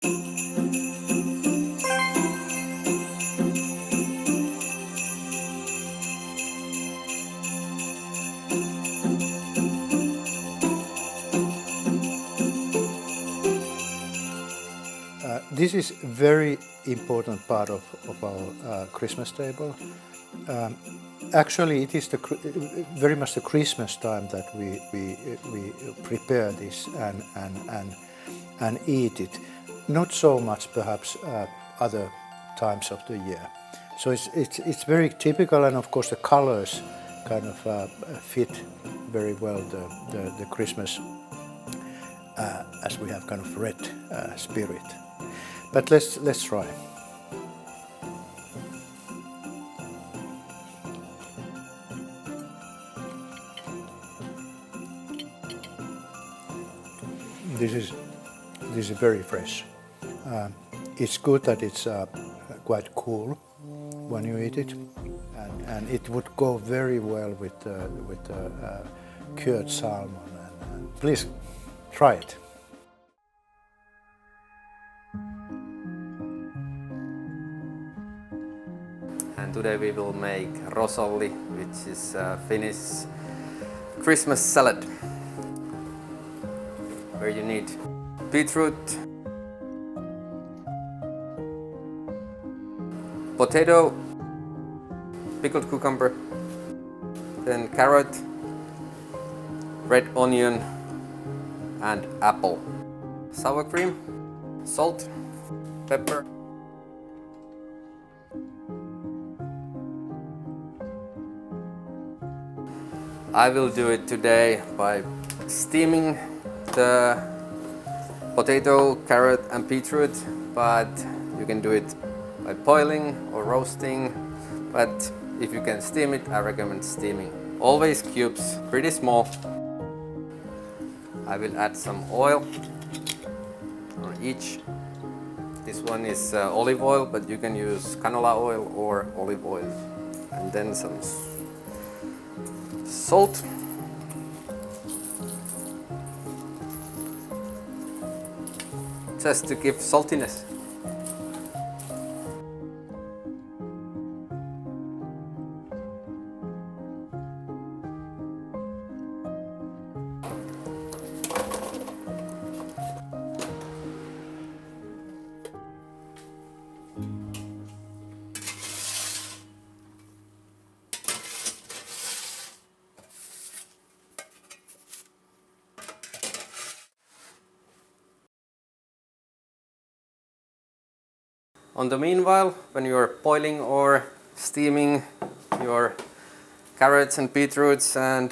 This is a very important part of our Christmas table. Actually, it is very much the Christmas time that we prepare this and eat it. Not so much perhaps other times of the year. So it's very typical, and of course the colors kind of fit very well the Christmas as we have kind of red spirit. But let's try. This is very fresh. It's good that it's quite cool when you eat it, and it would go very well with cured salmon. And please try it. And today we will make rosolli, which is Finnish Christmas salad, where you need beetroot, potato, pickled cucumber, then carrot, red onion and apple, sour cream, salt, pepper. I will do it today by steaming the potato, carrot and beetroot, but you can do it by boiling or roasting, but if you can steam it, I recommend steaming. Always cubes, pretty small. I will add some oil on each. This one is olive oil, but you can use canola oil or olive oil. And then some salt, just to give saltiness. On the meanwhile, when you are boiling or steaming your carrots and beetroots and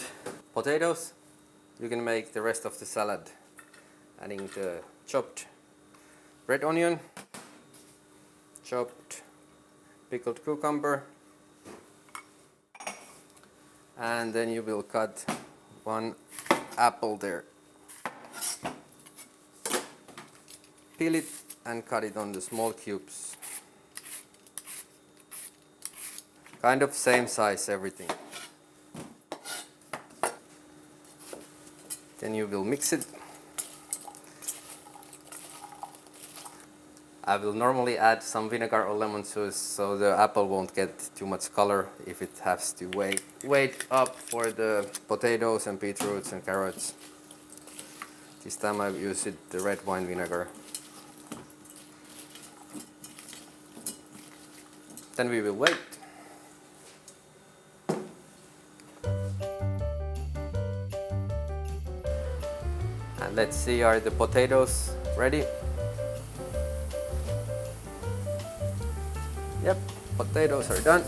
potatoes, you can make the rest of the salad, adding the chopped red onion, chopped pickled cucumber, and then you will cut one apple there. Peel it and cut it on the small cubes. Kind of same size everything. Then you will mix it. I will normally add some vinegar or lemon juice so the apple won't get too much color if it has to wait up for the potatoes and beetroots and carrots. This time I've used the red wine vinegar. Then we will wait. And let's see, are the potatoes ready? Yep, potatoes are done.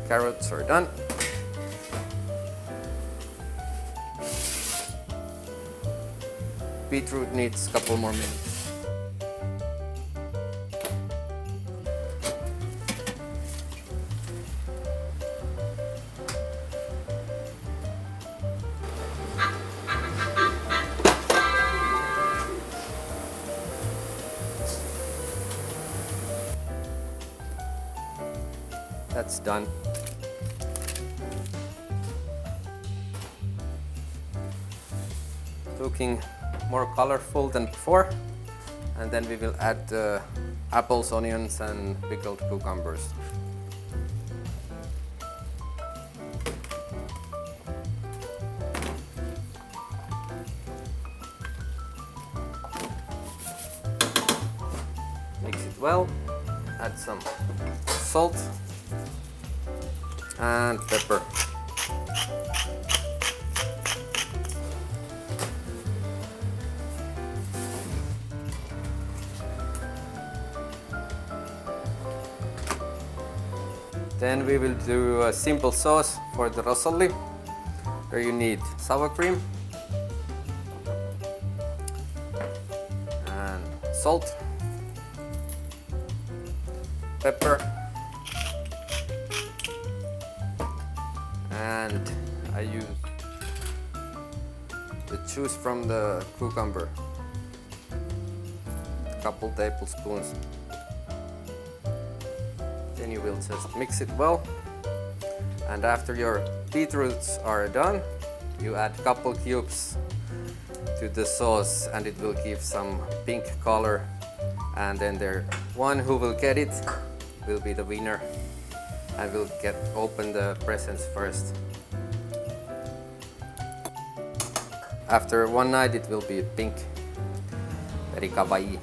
Carrots are done. Beetroot needs a couple more minutes. That's done. Looking more colorful than before. And then we will add apples, onions and pickled cucumbers. Mix it well, add some salt and pepper. Then we will do a simple sauce for the rosolli, where you need sour cream and salt, pepper, and I use the juice from the cucumber, a couple tablespoons. Then you will just mix it well, and after your beetroots are done, you add couple cubes to the sauce and it will give some pink color, and then the one who will get it will be the winner and will open the presents first. After one night it will be pink, very kawaii.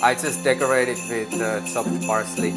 I just decorate it with chopped parsley.